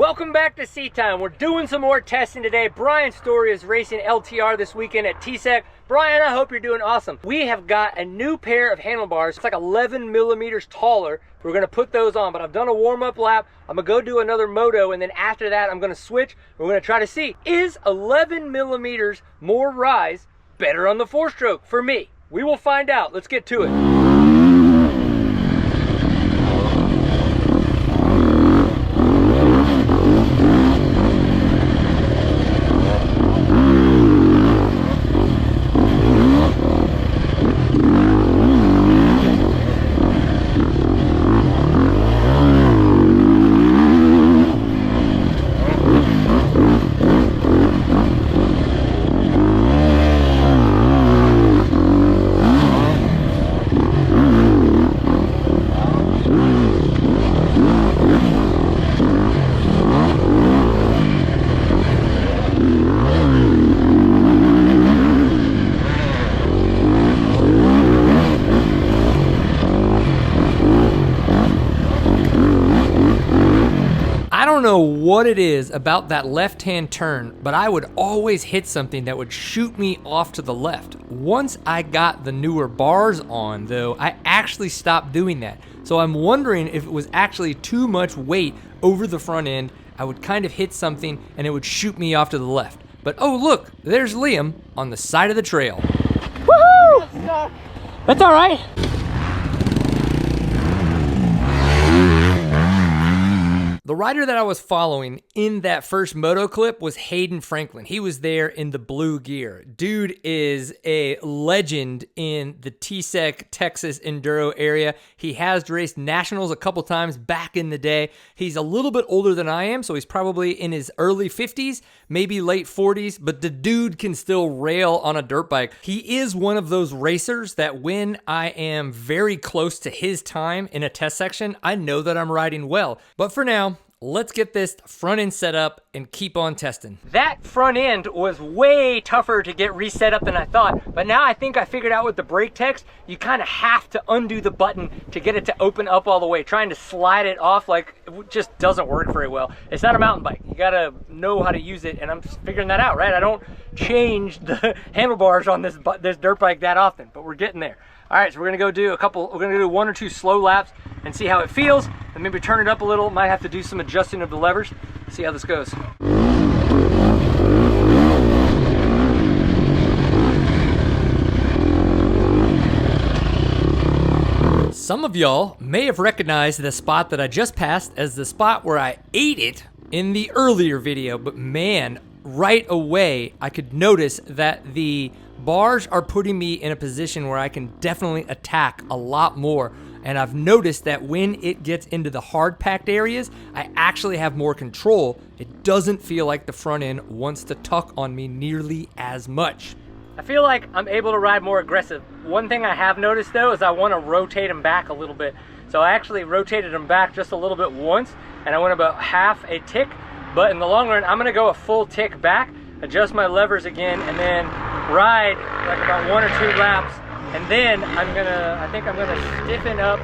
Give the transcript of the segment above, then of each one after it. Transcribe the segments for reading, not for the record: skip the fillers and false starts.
Welcome back to Sea Time. We're doing some more testing today. Brian Story is racing LTR this weekend at TSEC. Brian, I hope you're doing awesome. We have got a new pair of handlebars. It's like 11 millimeters taller. We're gonna put those on, but I've done a warm-up lap. I'm gonna go do another moto, and then after that, I'm gonna switch. We're gonna try to see, is 11 millimeters more rise better on the four-stroke for me? We will find out. Let's get to it. I don't know what it is about that left-hand turn, but I would always hit something that would shoot me off to the left. Once I got the newer bars on, though, I actually stopped doing that. So I'm wondering if it was actually too much weight over the front end. I would kind of hit something and it would shoot me off to the left. But oh look, there's Liam on the side of the trail. Woohoo! That's all right. The rider that I was following in that first moto clip was Hayden Franklin. He was there in the blue gear. Dude is a legend in the TSEC, Texas Enduro area. He has raced nationals a couple times back in the day. He's a little bit older than I am, so he's probably in his early 50s, maybe late 40s, but the dude can still rail on a dirt bike. He is one of those racers that when I am very close to his time in a test section, I know that I'm riding well. But for now, let's get this front end set up and keep on testing. That front end was way tougher to get reset up than I thought, but now I think I figured out with the brake text, you kind of have to undo the button to get it to open up all the way. Trying to slide it off, like, it just doesn't work very well. It's not a mountain bike. You gotta know how to use it, and I'm figuring that out, right? I don't change the handlebars on this dirt bike that often, but we're getting there. All right, so we're gonna go do we're gonna do 1 or 2 slow laps and see how it feels, and maybe turn it up a little. Might have to do some adjusting of the levers. See how this goes. Some of y'all may have recognized the spot that I just passed as the spot where I ate it in the earlier video, but man, right away I could notice that the bars are putting me in a position where I can definitely attack a lot more. And I've noticed that when it gets into the hard packed areas, I actually have more control. It doesn't feel like the front end wants to tuck on me nearly as much. I feel like I'm able to ride more aggressive. One thing I have noticed though is I want to rotate them back a little bit. So I actually rotated them back just a little bit once, and I went about half a tick. But in the long run, I'm gonna go a full tick back, adjust my levers again, and then ride like about 1 or 2 laps. And then I think I'm gonna stiffen up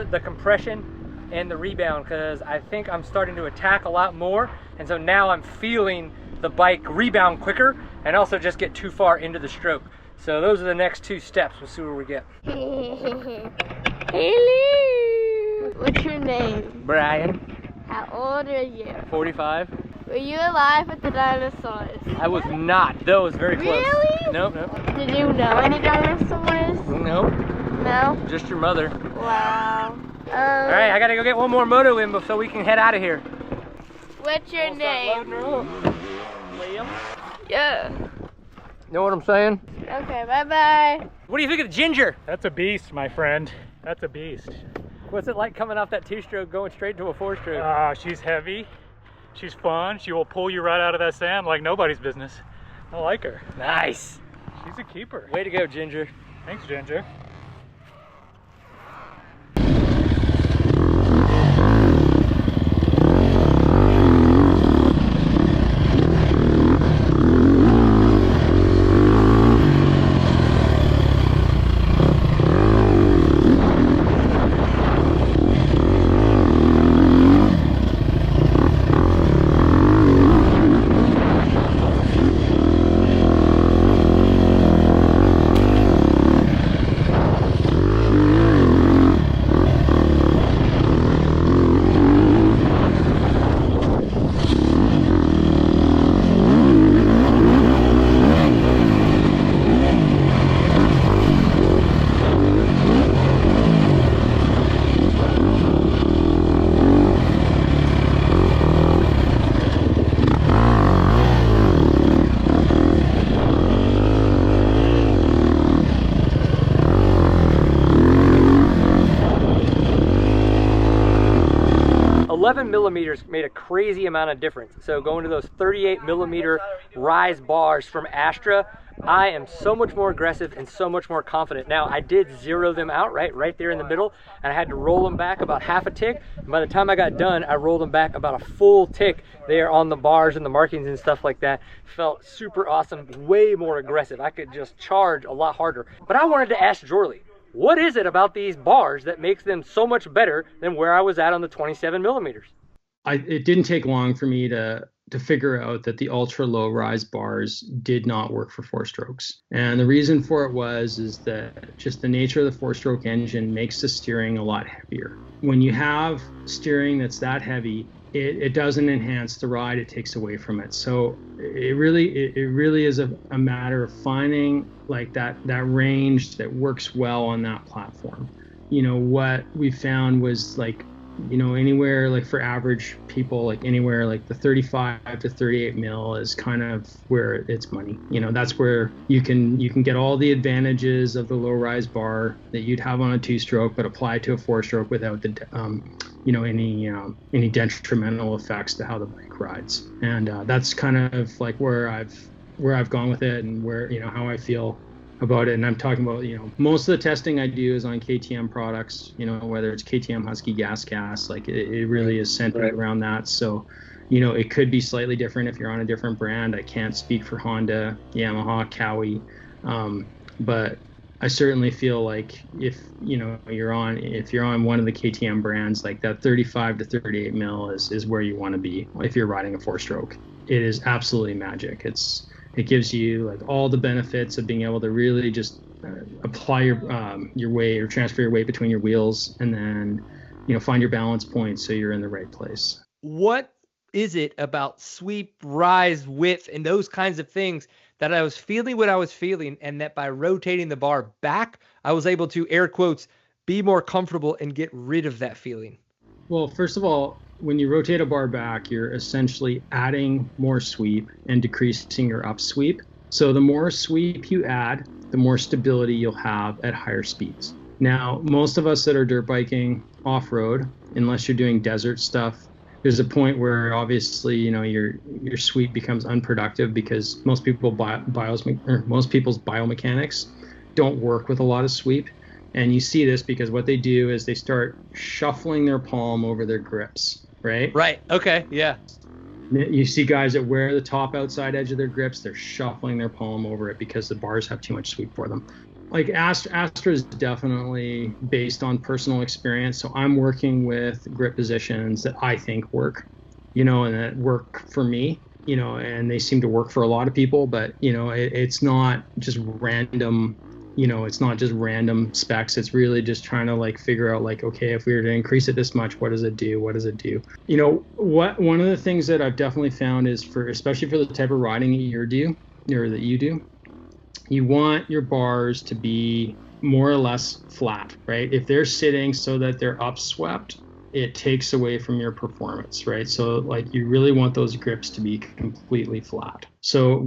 the compression and the rebound, because I think I'm starting to attack a lot more. And so now I'm feeling the bike rebound quicker and also just get too far into the stroke. So those are the next 2 steps. We'll see where we get. Hello. What's your name? Brian. How old are you? 45. Were you alive with the dinosaurs? I was not, though it was very close. Really? Nope, nope. Did you know any dinosaurs? Nope. No? Just your mother. Wow. All right, I gotta go get one more moto in so we can head out of here. What's your name? Liam? Yeah. Know what I'm saying? Okay, bye-bye. What do you think of the Ginger? That's a beast, my friend. That's a beast. What's it like coming off that 2-stroke going straight to a 4-stroke? She's heavy. She's fun. She will pull you right out of that sand like nobody's business. I like her. Nice. She's a keeper. Way to go, Ginger. Thanks, Ginger. 11 millimeters made a crazy amount of difference. So going to those 38 millimeter rise bars from Astra, I am so much more aggressive and so much more confident. Now, I did zero them out right there in the middle, and I had to roll them back about half a tick. And by the time I got done, I rolled them back about a full tick there on the bars and the markings and stuff like that. Felt super awesome, way more aggressive. I could just charge a lot harder. But I wanted to ask Jörli, what is it about these bars that makes them so much better than where I was at on the 27 millimeters? It didn't take long for me to figure out that the ultra low rise bars did not work for 4-strokes. And the reason for it is that just the nature of the 4-stroke engine makes the steering a lot heavier. When you have steering that's that heavy, it doesn't enhance the ride, it takes away from it. So it really is a matter of finding like that range that works well on that platform. You know, what we found was like, you know, anywhere like for average people, like anywhere like the 35 to 38 mil is kind of where it's money. You know, that's where you can get all the advantages of the low rise bar that you'd have on a 2-stroke, but apply to a 4-stroke without the you know, any detrimental effects to how the bike rides. And that's kind of like where I've gone with it, and where, you know, how I feel about it. And I'm talking about, you know, most of the testing I do is on KTM products, you know, whether it's KTM, Husky, GasGas, like it really is centered around that. So, you know, it could be slightly different if you're on a different brand. I can't speak for Honda, Yamaha, Cowie, but I certainly feel like if you're on one of the KTM brands, like that 35 to 38 mil is where you want to be if you're riding a 4-stroke. It is absolutely magic. It gives you like all the benefits of being able to really just apply your weight or transfer your weight between your wheels, and then, you know, find your balance point so you're in the right place. What is it about sweep, rise, width, and those kinds of things that I was feeling what I was feeling, and that by rotating the bar back, I was able to, air quotes, be more comfortable and get rid of that feeling? Well, first of all, when you rotate a bar back, you're essentially adding more sweep and decreasing your up sweep. So the more sweep you add, the more stability you'll have at higher speeds. Now, most of us that are dirt biking off-road, unless you're doing desert stuff, there's a point where obviously, you know, your sweep becomes unproductive because most people's biomechanics don't work with a lot of sweep. And you see this because what they do is they start shuffling their palm over their grips, right? Right. Okay. Yeah. You see guys that wear the top outside edge of their grips, they're shuffling their palm over it because the bars have too much sweep for them. Like Astra is definitely based on personal experience. So I'm working with grip positions that I think work, you know, and that work for me, you know, and they seem to work for a lot of people, but, you know, it's not just random, you know, it's not just random specs. It's really just trying to like figure out like, okay, if we were to increase it this much, what does it do? What does it do? You know, one of the things that I've definitely found is especially for the type of riding that you do, you want your bars to be more or less flat, right? If they're sitting so that they're upswept, it takes away from your performance, right? So like you really want those grips to be completely flat. So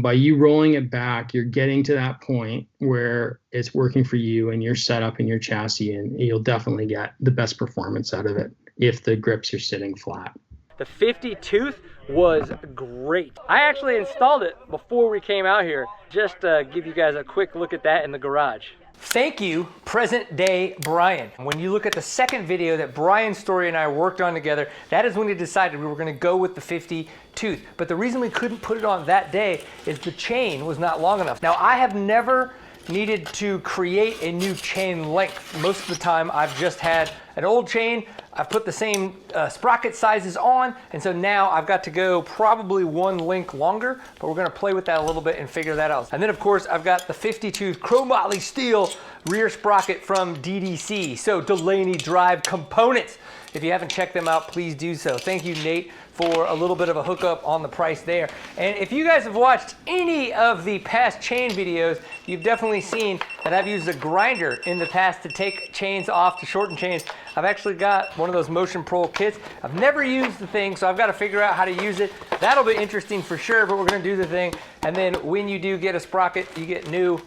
by you rolling it back, you're getting to that point where it's working for you and your setup and your chassis, and you'll definitely get the best performance out of it if the grips are sitting flat. The 50 tooth was great. I actually installed it before we came out here, just to give you guys a quick look at that in the garage. Thank you, present day Brian. When you look at the second video that Brian Story and I worked on together, that is when we decided we were gonna go with the 50 tooth. But the reason we couldn't put it on that day is the chain was not long enough. Now, I have never needed to create a new chain length. Most of the time I've just had an old chain, I've put the same sprocket sizes on, and so now I've got to go probably one link longer, but we're gonna play with that a little bit and figure that out. And then of course I've got the 50 tooth chromoly steel rear sprocket from DDC, so Delaney Drive Components. If you haven't checked them out, please do so. Thank you, Nate, for a little bit of a hookup on the price there. And if you guys have watched any of the past chain videos, you've definitely seen that I've used a grinder in the past to take chains off, to shorten chains. I've actually got one of those Motion Pro kits. I've never used the thing, so I've got to figure out how to use it. That'll be interesting for sure, but we're gonna do the thing. And then when you do get a sprocket, you get new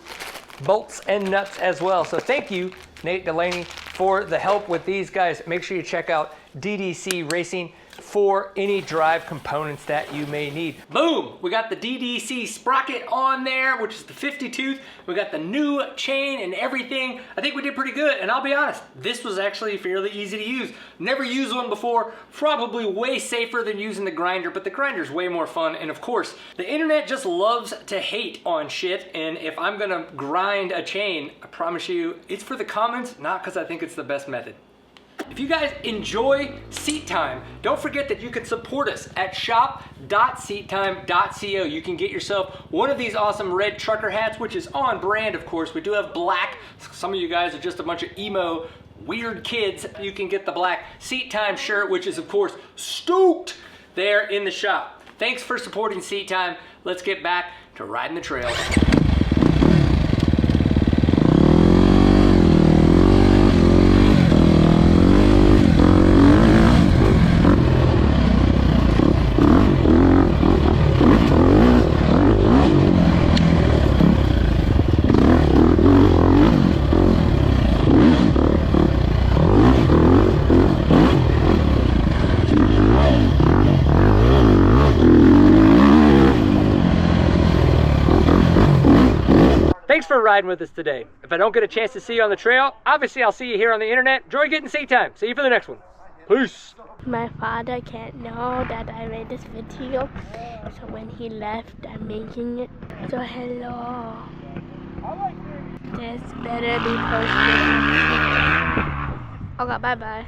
bolts and nuts as well. So thank you, Nate Delaney, for the help with these guys. Make sure you check out DDC Racing for any drive components that you may need. Boom! We got the DDC sprocket on there, which is the 50 tooth. We got the new chain and everything. I think we did pretty good, and I'll be honest, this was actually fairly easy to use. Never used one before, probably way safer than using the grinder, but the grinder's way more fun, and of course, the internet just loves to hate on shit, and if I'm gonna grind a chain, I promise you, it's for the comments, not because I think it's the best method. If you guys enjoy Seat Time, don't forget that you can support us at shop.seattime.co. You can get yourself one of these awesome red trucker hats, which is on brand, of course. We do have black. Some of you guys are just a bunch of emo, weird kids. You can get the black Seat Time shirt, which is, of course, stoked there in the shop. Thanks for supporting Seat Time. Let's get back to riding the trail. Thanks for riding with us today. If I don't get a chance to see you on the trail, obviously I'll see you here on the internet. Enjoy getting Seat Time. See you for the next one. Peace. My father can't know that I made this video, so when he left, I'm making it. So hello. This better be posted. Okay, bye-bye.